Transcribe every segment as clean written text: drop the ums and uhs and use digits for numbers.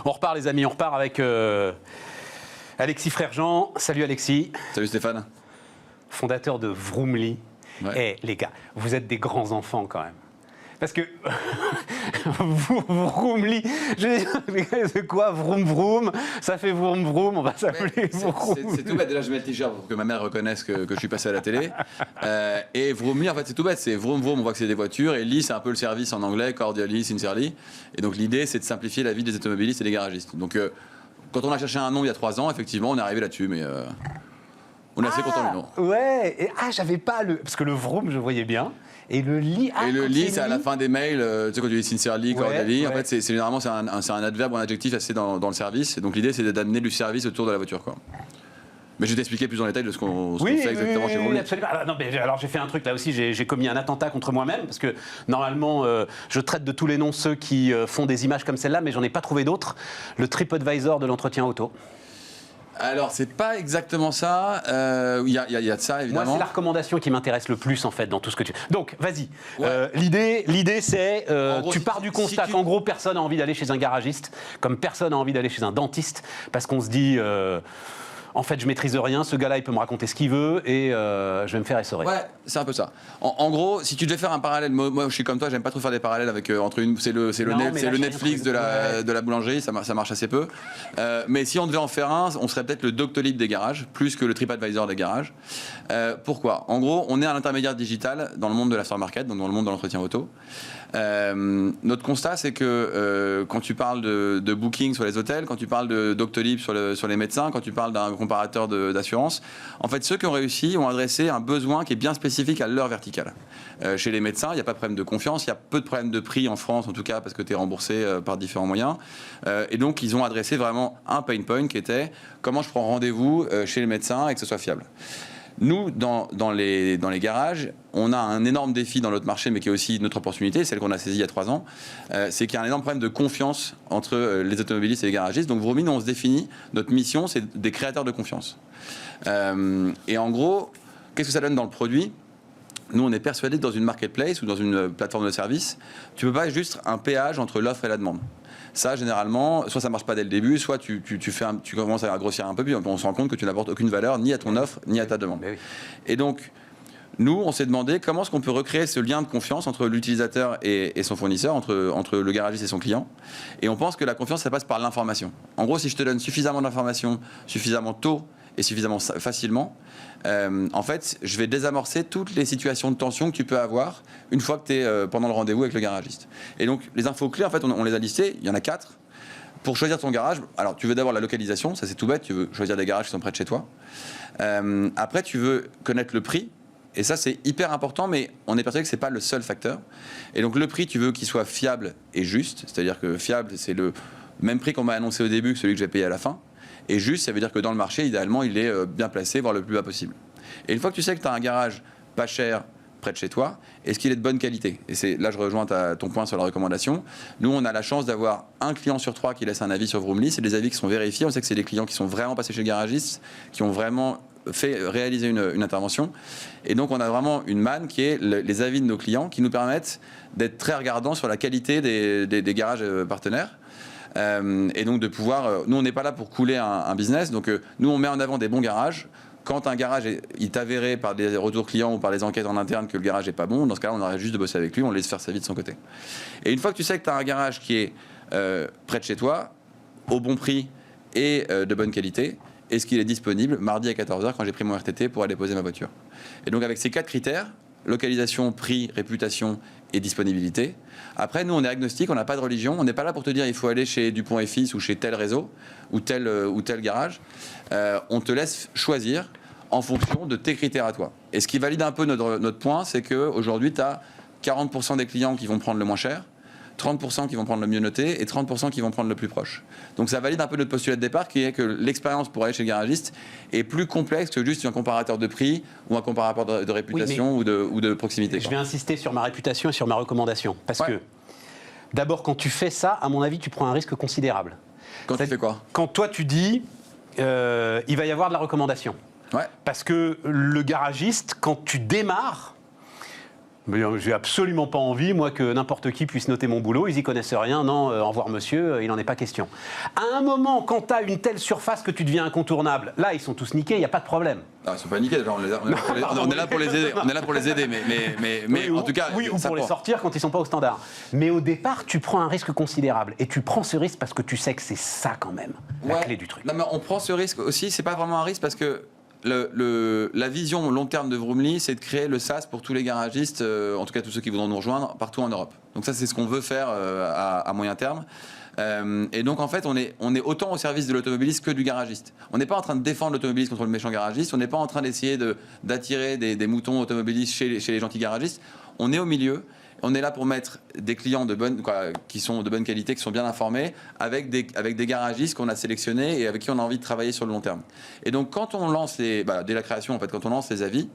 On repart les amis, on repart avec Alexis Frère-Jean. Salut Alexis. Salut Stéphane. Fondateur de Vroomly. Ouais. Les gars, vous êtes des grands enfants quand même. Parce que Vroomly, c'est quoi Vroom Vroom? Ça fait Vroom Vroom, on va s'appeler Vroom. C'est tout bête, déjà je mets le t-shirt pour que ma mère reconnaisse que je suis passé à la télé. Et Vroomly, en fait c'est tout bête, c'est Vroom Vroom, on voit que c'est des voitures, et Ly c'est un peu le service en anglais, cordially, sincerely. Et donc l'idée c'est de simplifier la vie des automobilistes et des garagistes. Donc quand on a cherché un nom il y a 3 ans, effectivement on est arrivé là-dessus, mais on est assez content du nom. Ouais, et, j'avais pas le... Parce que le Vroom je voyais bien. Et le Ly, et le Ly, c'est à la fin des mails, tu sais, quand tu dis sincerely, cordially, en fait, c'est généralement c'est un adverbe ou un adjectif assez dans le service. Et donc l'idée, c'est d'amener du service autour de la voiture, quoi. Mais je vais t'expliquer plus en détail de ce qu'on fait exactement chez Vroomly. Absolument. Alors j'ai fait un truc là aussi, j'ai commis un attentat contre moi-même, parce que normalement, je traite de tous les noms ceux qui font des images comme celle-là, mais j'en ai pas trouvé d'autres. Le TripAdvisor de l'entretien auto. Alors, c'est pas exactement ça. Il y a de ça, évidemment. Moi, c'est la recommandation qui m'intéresse le plus, en fait, dans tout ce que tu... Donc, vas-y. Ouais. L'idée, c'est... tu pars du constat qu'en gros, personne n'a envie d'aller chez un garagiste, comme personne n'a envie d'aller chez un dentiste, parce qu'on se dit... en fait, je maîtrise rien, ce gars-là, il peut me raconter ce qu'il veut et je vais me faire essorer. Ouais, c'est un peu ça. En gros, si tu devais faire un parallèle, moi je suis comme toi, j'aime pas trop faire des parallèles avec entre une, c'est le Netflix de la boulangerie, ça marche assez peu. Mais si on devait en faire un, on serait peut-être le Doctolib des garages, plus que le TripAdvisor des garages. Pourquoi? En gros, on est un intermédiaire digital dans le monde de l'aftermarket, donc dans le monde de l'entretien auto. Notre constat, c'est que quand tu parles de booking sur les hôtels, quand tu parles de Doctolib sur les médecins, quand tu parles d'un comparateur d'assurance, en fait, ceux qui ont réussi ont adressé un besoin qui est bien spécifique à leur verticale. Chez les médecins, il n'y a pas de problème de confiance, il y a peu de problèmes de prix en France, en tout cas, parce que tu es remboursé par différents moyens. Et donc, ils ont adressé vraiment un pain point qui était comment je prends rendez-vous chez les médecins et que ce soit fiable. Nous, dans les garages, on a un énorme défi dans notre marché, mais qui est aussi notre opportunité, celle qu'on a saisie il y a 3 ans, c'est qu'il y a un énorme problème de confiance entre les automobilistes et les garagistes. Donc Vroomly, on se définit, notre mission, c'est des créateurs de confiance. Et en gros, qu'est-ce que ça donne dans le produit ? Nous, on est persuadés que dans une marketplace ou dans une plateforme de service, tu ne peux pas être juste un péage entre l'offre et la demande. Ça, généralement, soit ça ne marche pas dès le début, soit tu commences à grossir un peu, puis on se rend compte que tu n'apportes aucune valeur ni à ton offre, ni à ta demande. Oui. Et donc, nous, on s'est demandé comment est-ce qu'on peut recréer ce lien de confiance entre l'utilisateur et son fournisseur, entre le garagiste et son client. Et on pense que la confiance, ça passe par l'information. En gros, si je te donne suffisamment d'informations, suffisamment tôt et suffisamment facilement, en fait, je vais désamorcer toutes les situations de tension que tu peux avoir une fois que tu es pendant le rendez-vous avec le garagiste. Et donc, les infos clés, en fait, on les a listées, il y en a 4. Pour choisir ton garage, alors tu veux d'abord la localisation, ça c'est tout bête, tu veux choisir des garages qui sont près de chez toi. Après, tu veux connaître le prix. Et ça, c'est hyper important, mais on est persuadé que ce n'est pas le seul facteur. Et donc, le prix, tu veux qu'il soit fiable et juste. C'est-à-dire que fiable, c'est le même prix qu'on m'a annoncé au début que celui que j'ai payé à la fin. Et juste, ça veut dire que dans le marché, idéalement, il est bien placé, voire le plus bas possible. Et une fois que tu sais que tu as un garage pas cher, près de chez toi, est-ce qu'il est de bonne qualité? Et là, je rejoins ton point sur la recommandation. Nous, on a la chance d'avoir un client sur 3 qui laisse un avis sur Vroomly. C'est des avis qui sont vérifiés. On sait que c'est des clients qui sont vraiment passés chez le garagiste, qui ont vraiment fait réaliser une intervention. Et donc, on a vraiment une manne qui est les avis de nos clients qui nous permettent d'être très regardants sur la qualité des garages partenaires. Et donc de pouvoir... nous, on n'est pas là pour couler un business. Donc, nous, on met en avant des bons garages. Quand un garage est avéré par des retours clients ou par des enquêtes en interne que le garage n'est pas bon, dans ce cas-là, on arrête juste de bosser avec lui, on laisse faire sa vie de son côté. Et une fois que tu sais que tu as un garage qui est près de chez toi, au bon prix et de bonne qualité, est-ce qu'il est disponible mardi à 14h quand j'ai pris mon RTT pour aller poser ma voiture? Et donc avec ces 4 critères, localisation, prix, réputation et disponibilité. Après, nous, on est agnostique, on n'a pas de religion. On n'est pas là pour te dire il faut aller chez Dupont et Fils ou chez tel réseau ou tel garage. On te laisse choisir en fonction de tes critères à toi. Et ce qui valide un peu notre point, c'est qu'aujourd'hui, tu as 40% des clients qui vont prendre le moins cher, 30% qui vont prendre le mieux noté et 30% qui vont prendre le plus proche. Donc ça valide un peu notre postulat de départ qui est que l'expérience pour aller chez le garagiste est plus complexe que juste un comparateur de prix ou un comparateur de réputation ou de proximité. Je vais insister sur ma réputation et sur ma recommandation. Parce que d'abord, quand tu fais ça, à mon avis, tu prends un risque considérable. Quand tu fais quoi? Quand toi tu dis il va y avoir de la recommandation. Ouais. Parce que le garagiste, quand tu démarres, Mais j'ai absolument pas envie, moi, que n'importe qui puisse noter mon boulot. Ils y connaissent rien. Non, au revoir monsieur, il n'en est pas question. À un moment, quand tu as une telle surface que tu deviens incontournable, là, ils sont tous niqués, il n'y a pas de problème. Non, ils sont pas niqués, on est là pour les aider. On est là pour les aider, mais oui, en tout cas... Oui, ou pour les sortir quand ils sont pas au standard. Mais au départ, tu prends un risque considérable. Et tu prends ce risque parce que tu sais que c'est ça, quand même, la clé du truc. Non, mais on prend ce risque aussi, c'est pas vraiment un risque parce que la vision long terme de Vroomly, c'est de créer le SaaS pour tous les garagistes, en tout cas tous ceux qui voudront nous rejoindre, partout en Europe. Donc ça, c'est ce qu'on veut faire à moyen terme. Et donc en fait, on est autant au service de l'automobiliste que du garagiste. On n'est pas en train de défendre l'automobiliste contre le méchant garagiste, on n'est pas en train d'essayer d'attirer des moutons automobilistes chez les gentils garagistes. On est au milieu. On est là pour mettre des clients qui sont de bonne qualité, qui sont bien informés, avec des garagistes qu'on a sélectionnés et avec qui on a envie de travailler sur le long terme. Et donc, quand on lance dès la création, en fait, quand on lance les avis,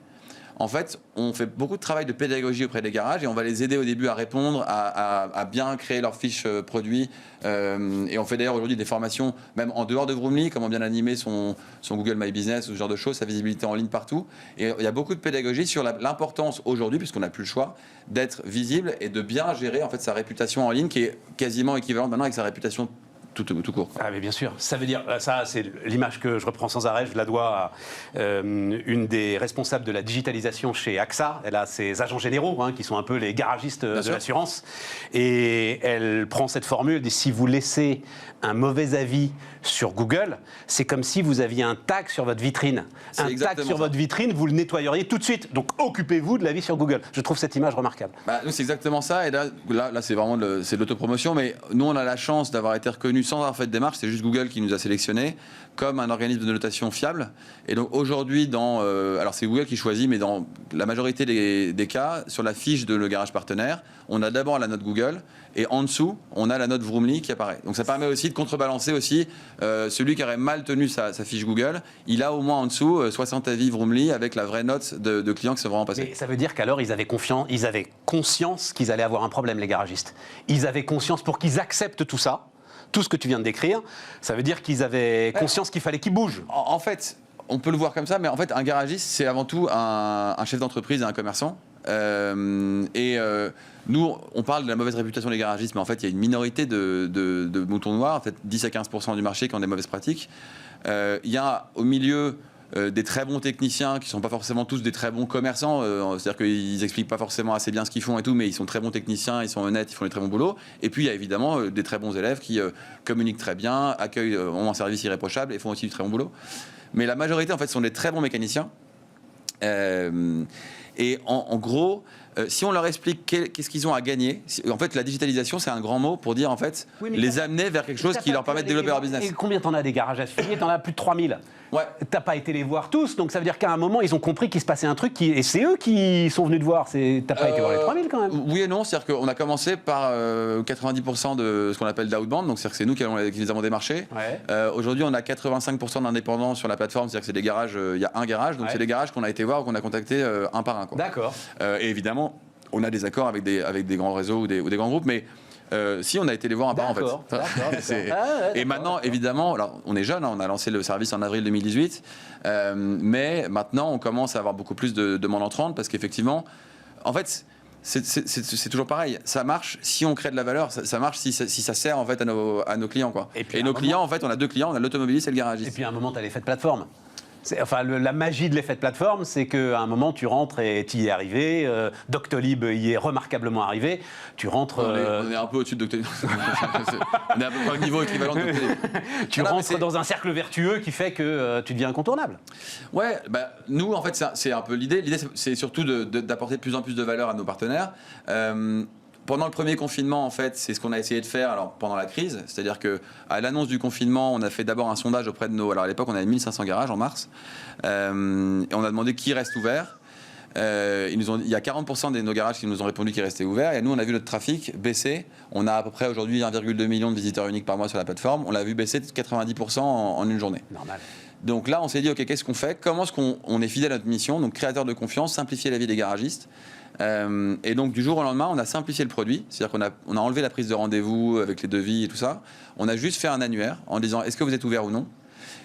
en fait, on fait beaucoup de travail de pédagogie auprès des garages et on va les aider au début à répondre, à bien créer leurs fiches produits. Et on fait d'ailleurs aujourd'hui des formations, même en dehors de Vroomly, comment bien animer son Google My Business, ce genre de choses, sa visibilité en ligne partout. Et il y a beaucoup de pédagogie sur l'importance aujourd'hui, puisqu'on n'a plus le choix, d'être visible et de bien gérer en fait sa réputation en ligne, qui est quasiment équivalente maintenant avec sa réputation tout court. Ah mais bien sûr, ça veut dire, ça c'est l'image que je reprends sans arrêt, je la dois à une des responsables de la digitalisation chez AXA. Elle a ses agents généraux, qui sont un peu les garagistes de l'assurance. Et elle prend cette formule, elle dit si vous laissez un mauvais avis sur Google, c'est comme si vous aviez un tag sur votre vitrine. Un tag sur votre vitrine, vous le nettoyeriez tout de suite. Donc occupez-vous de l'avis sur Google. Je trouve cette image remarquable. Nous, c'est exactement ça. Et là c'est vraiment de l'autopromotion. Mais nous, on a la chance d'avoir été reconnus sans avoir fait de démarche. C'est juste Google qui nous a sélectionnés comme un organisme de notation fiable. Et donc aujourd'hui, alors c'est Google qui choisit, mais dans la majorité des cas, sur la fiche de le garage partenaire, on a d'abord la note Google et en dessous, on a la note Vroomly qui apparaît. Donc ça permet aussi de contrebalancer aussi celui qui aurait mal tenu sa fiche Google. Il a au moins en dessous 60 avis Vroomly avec la vraie note de clients qui sont vraiment passés. Mais ça veut dire qu'alors ils avaient conscience qu'ils allaient avoir un problème, les garagistes. Ils avaient conscience pour qu'ils acceptent tout ça. Tout ce que tu viens de décrire, ça veut dire qu'ils avaient conscience qu'il fallait qu'ils bougent. En fait, on peut le voir comme ça, mais en fait, un garagiste, c'est avant tout un chef d'entreprise et un commerçant. Nous, on parle de la mauvaise réputation des garagistes, mais en fait, il y a une minorité de moutons noirs, en fait 10 à 15% du marché qui ont des mauvaises pratiques. Il y a au milieu des très bons techniciens qui ne sont pas forcément tous des très bons commerçants, c'est-à-dire qu'ils n'expliquent pas forcément assez bien ce qu'ils font et tout, mais ils sont très bons techniciens, ils sont honnêtes, ils font des très bons boulots. Et puis il y a évidemment des très bons élèves qui communiquent très bien, accueillent, ont un service irréprochable et font aussi du très bon boulot. Mais la majorité en fait sont des très bons mécaniciens. Et en gros, si on leur explique qu'est-ce qu'ils ont à gagner, en fait la digitalisation c'est un grand mot pour dire en fait les amener vers quelque chose qui leur permet de développer leur business. Et combien t'en as des garages affiliés? T'en as plus de 3000. Ouais. T'as pas été les voir tous, donc ça veut dire qu'à un moment ils ont compris qu'il se passait un truc et c'est eux qui sont venus te voir. T'as pas été voir les 3000 quand même. Oui et non, c'est-à-dire qu'on a commencé par 90% de ce qu'on appelle d'outbound, donc c'est-à-dire que c'est nous qui les avons démarchés. Ouais. Aujourd'hui on a 85% d'indépendants sur la plateforme, c'est-à-dire que c'est des garages, il y a un garage, donc c'est des garages qu'on a été voir ou qu'on a contacté un par un. D'accord. Et évidemment, on a des accords avec des grands réseaux ou des grands groupes, mais si on a été les voir un par en fait. Et maintenant, évidemment, alors on est jeune, on a lancé le service en avril 2018, mais maintenant on commence à avoir beaucoup plus de demandes entrantes parce qu'effectivement, en fait, c'est toujours pareil. Ça marche si on crée de la valeur, ça marche si ça sert en fait à nos clients quoi. Et nos clients, en fait, on a deux clients, on a l'automobiliste et le garagiste. Et puis à un moment, tu as l'effet de plateforme. Enfin, la magie de l'effet de plateforme, c'est qu'à un moment, tu rentres et tu y es arrivé. Doctolib y est remarquablement arrivé. Tu rentres. On est un peu au-dessus de Doctolib. On est à peu près au niveau équivalent de Doctolib. Tu rentres dans un cercle vertueux qui fait que tu deviens incontournable. Ouais, nous, en fait, c'est un peu l'idée. L'idée, c'est surtout d'apporter de plus en plus de valeur à nos partenaires. Pendant le premier confinement, en fait, c'est ce qu'on a essayé de faire pendant la crise. C'est-à-dire qu'à l'annonce du confinement, on a fait d'abord un sondage auprès de nos... Alors à l'époque, on avait 1500 garages en mars. Et on a demandé qui reste ouvert. Il y a 40% de nos garages qui nous ont répondu qu'ils restaient ouverts. Et nous, on a vu notre trafic baisser. On a à peu près aujourd'hui 1,2 million de visiteurs uniques par mois sur la plateforme. On l'a vu baisser de 90% en une journée. Normal. Donc là, on s'est dit, OK, qu'est-ce qu'on fait? Comment est-ce qu'on est fidèle à notre mission? Donc créateur de confiance, simplifier la vie des garagistes. Et donc du jour au lendemain, on a simplifié le produit, c'est-à-dire qu'on a enlevé la prise de rendez-vous avec les devis et tout ça. On a juste fait un annuaire en disant est-ce que vous êtes ouvert ou non.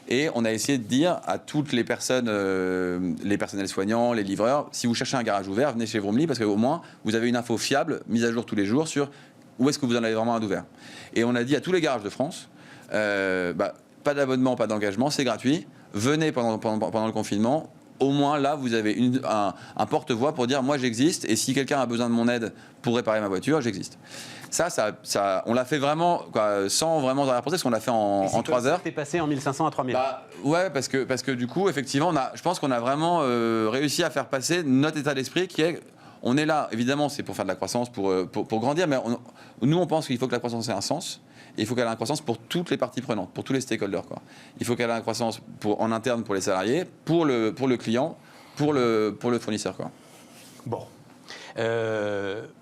Et on a essayé de dire à toutes les personnes, les personnels soignants, les livreurs, si vous cherchez un garage ouvert, venez chez Vroomly, parce qu'au moins, vous avez une info fiable, mise à jour tous les jours, sur où est-ce que vous en avez vraiment un d'ouvert. Et on a dit à tous les garages de France, pas d'abonnement, pas d'engagement, c'est gratuit. Venez pendant le confinement. Au moins, là, vous avez un porte-voix pour dire « moi, j'existe, et si quelqu'un a besoin de mon aide pour réparer ma voiture, j'existe ». Ça, on l'a fait vraiment, sans vraiment arrière-pensée, parce qu'on l'a fait en 3 heures. T'es passé en 1500 à 3000. Ouais, parce que du coup, effectivement, je pense qu'on a vraiment réussi à faire passer notre état d'esprit qui est... On est là, évidemment, c'est pour faire de la croissance, pour grandir, mais nous, on pense qu'il faut que la croissance ait un sens. Et il faut qu'elle ait une croissance pour toutes les parties prenantes, pour tous les stakeholders. Il faut qu'elle ait une croissance en interne pour les salariés, pour le client, pour le fournisseur. Bon.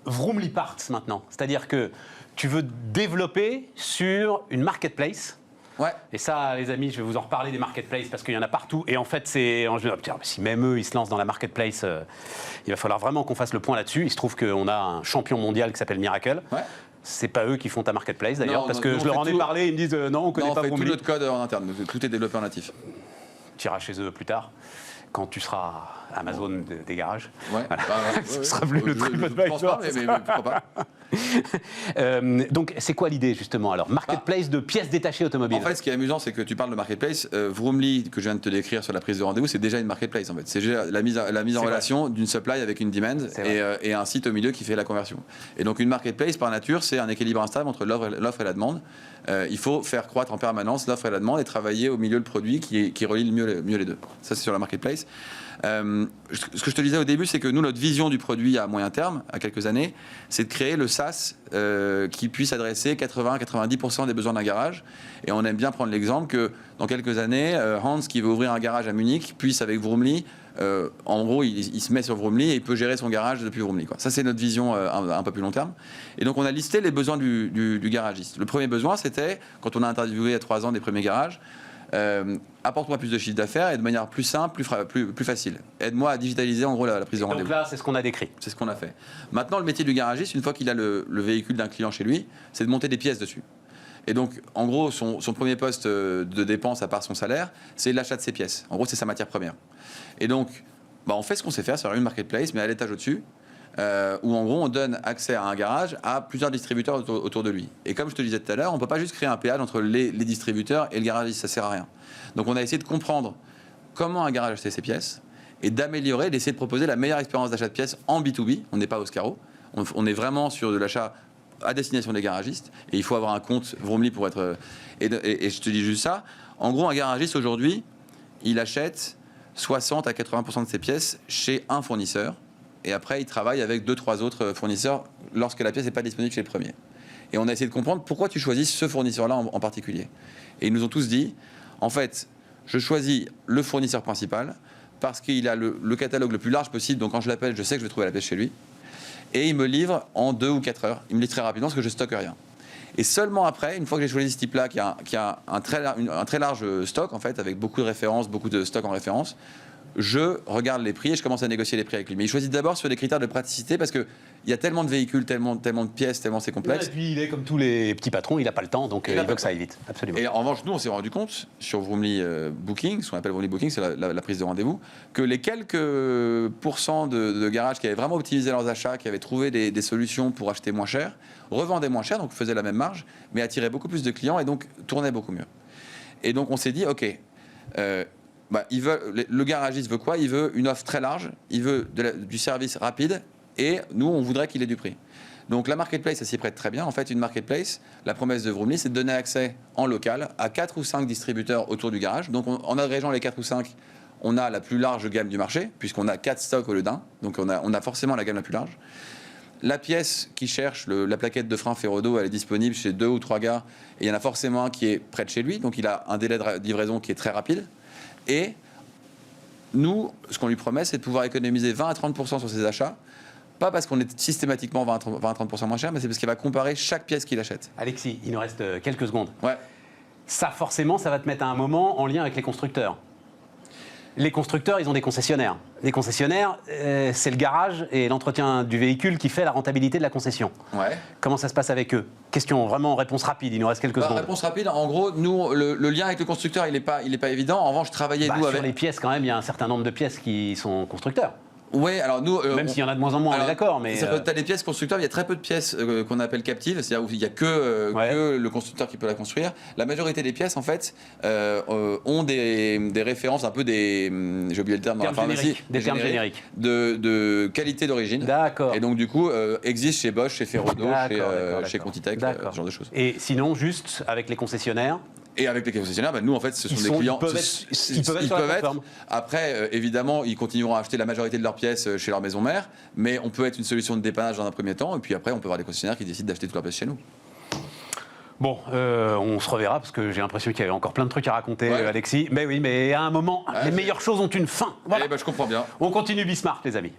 Vroomly Parts maintenant. C'est-à-dire que tu veux développer sur une marketplace. Ouais. Et ça, les amis, je vais vous en reparler des marketplaces parce qu'il y en a partout. Et en fait, si même eux, ils se lancent dans la marketplace, il va falloir vraiment qu'on fasse le point là-dessus. Il se trouve qu'on a un champion mondial qui s'appelle Miracle. Ouais. C'est pas eux qui font ta marketplace d'ailleurs, parce que je leur en ai parlé, ils me disent non, on connaît pas Vroomly. On fait tout notre code en interne, tout est développé en natif. Tu iras chez eux plus tard, quand tu seras Amazon des garages. Ouais. Voilà. Ce sera plus le TripAdvisor. Je pense pas, mais pourquoi pas. Donc, c'est quoi l'idée justement alors? Marketplace de pièces détachées automobiles. En fait, ce qui est amusant, c'est que tu parles de marketplace. Vroomly, que je viens de te décrire sur la prise de rendez-vous, c'est déjà une marketplace en fait. C'est la mise en relation d'une supply avec une demand et un site au milieu qui fait la conversion. Et donc, une marketplace, par nature, c'est un équilibre instable entre l'offre et la demande. Il faut faire croître en permanence l'offre et la demande et travailler au milieu le produit qui relie le mieux les deux. Ça, c'est sur la marketplace. Ce que je te disais au début, c'est que nous, notre vision du produit à moyen terme, à quelques années, c'est de créer le SaaS qui puisse adresser 80-90% des besoins d'un garage. Et on aime bien prendre l'exemple que dans quelques années, Hans, qui veut ouvrir un garage à Munich, puisse avec Vroomly, en gros, il se met sur Vroomly et il peut gérer son garage depuis Vroomly. Ça, c'est notre vision un peu plus long terme. Et donc, on a listé les besoins du garagiste. Le premier besoin, c'était, quand on a interviewé il y a 3 ans des premiers garages, apporte-moi plus de chiffre d'affaires et de manière plus simple, plus facile. Aide-moi à digitaliser en gros la prise de rendez-vous. Donc là, c'est ce qu'on a décrit. C'est ce qu'on a fait. Maintenant, le métier du garagiste, une fois qu'il a le véhicule d'un client chez lui, c'est de monter des pièces dessus. Et donc, en gros, son premier poste de dépense, à part son salaire, c'est l'achat de ses pièces. En gros, c'est sa matière première. Et donc, on fait ce qu'on sait faire sur une marketplace, mais à l'étage au-dessus, où en gros, on donne accès à un garage à plusieurs distributeurs autour de lui. Et comme je te disais tout à l'heure, on ne peut pas juste créer un péage entre les distributeurs et le garagiste, ça ne sert à rien. Donc, on a essayé de comprendre comment un garage achetait ses pièces et d'améliorer, d'essayer de proposer la meilleure expérience d'achat de pièces en B2B. On n'est pas au Scaro. On est vraiment sur de l'achat à destination des garagistes. Et il faut avoir un compte Vroomly pour être... Et je te dis juste ça. En gros, un garagiste, aujourd'hui, il achète 60 à 80% de ses pièces chez un fournisseur. Et après, il travaille avec 2-3 autres fournisseurs lorsque la pièce n'est pas disponible chez le premier. Et on a essayé de comprendre pourquoi tu choisis ce fournisseur-là en particulier. Et ils nous ont tous dit, en fait, je choisis le fournisseur principal parce qu'il a le catalogue le plus large possible. Donc quand je l'appelle, je sais que je vais trouver la pièce chez lui. Et il me livre en 2 ou 4 heures. Il me livre très rapidement parce que je stocke rien. Et seulement après, une fois que j'ai choisi ce type-là, qui a un très large stock, en fait, avec beaucoup de références, beaucoup de stocks en référence, je regarde les prix et je commence à négocier les prix avec lui. Mais il choisit d'abord sur des critères de praticité parce qu'il y a tellement de véhicules, tellement de pièces, tellement c'est complexe. Et puis il est comme tous les petits patrons, il n'a pas le temps, donc il veut que ça aille vite. Absolument. Et en revanche, nous, on s'est rendu compte sur Vroomly Booking, ce qu'on appelle Vroomly Booking, c'est la prise de rendez-vous, que les quelques pourcents de garages qui avaient vraiment optimisé leurs achats, qui avaient trouvé des solutions pour acheter moins cher, revendaient moins cher, donc faisaient la même marge, mais attiraient beaucoup plus de clients et donc tournaient beaucoup mieux. Et donc on s'est dit, OK, le garagiste veut quoi? Il veut une offre très large, il veut du service rapide, et nous, on voudrait qu'il ait du prix. Donc la marketplace, ça s'y prête très bien. En fait, une marketplace, la promesse de Vroomly, c'est de donner accès en local à 4 ou 5 distributeurs autour du garage. Donc en agrégeant les 4 ou 5, on a la plus large gamme du marché, puisqu'on a 4 stocks au lieu d'un. Donc on a forcément la gamme la plus large. La pièce qui cherche, la plaquette de frein Ferrodo, elle est disponible chez 2 ou 3 gars, et il y en a forcément un qui est près de chez lui, donc il a un délai de livraison qui est très rapide. Et nous, ce qu'on lui promet, c'est de pouvoir économiser 20 à 30% sur ses achats, pas parce qu'on est systématiquement 20 à 30% moins cher, mais c'est parce qu'il va comparer chaque pièce qu'il achète. Alexis, il nous reste quelques secondes. Ouais. Ça, forcément, ça va te mettre à un moment en lien avec les constructeurs. Les constructeurs, ils ont des concessionnaires. Les concessionnaires, c'est le garage et l'entretien du véhicule qui fait la rentabilité de la concession. Ouais. Comment ça se passe avec eux? Question vraiment réponse rapide, il nous reste quelques secondes. Réponse rapide, en gros, nous, le lien avec le constructeur, il n'est pas évident. En revanche, travailler nous sur avec... les pièces, quand même, il y a un certain nombre de pièces qui sont constructeurs. Oui, alors nous... Même s'il y en a de moins en moins, on est d'accord, mais... Tu as des pièces constructeurs, il y a très peu de pièces qu'on appelle captives, c'est-à-dire où il n'y a que le constructeur qui peut la construire. La majorité des pièces, en fait, ont des références, un peu des... J'ai oublié le terme dans la pharmacie. Des termes génériques. De qualité d'origine. D'accord. Et donc, du coup, existent chez Bosch, chez Ferrodo, chez Contitech, ce genre de choses. Et sinon, juste avec les concessionnaires? Et avec les concessionnaires, nous, en fait, ce sont des clients. Ils peuvent être. Après, évidemment, ils continueront à acheter la majorité de leurs pièces chez leur maison mère, mais on peut être une solution de dépannage dans un premier temps, et puis après, on peut avoir des concessionnaires qui décident d'acheter toutes leurs pièces chez nous. Bon, on se reverra parce que j'ai l'impression qu'il y avait encore plein de trucs à raconter, Alexis. Mais oui, mais à un moment, les meilleures choses ont une fin. Voilà. Je comprends bien. On continue Bismarck, les amis.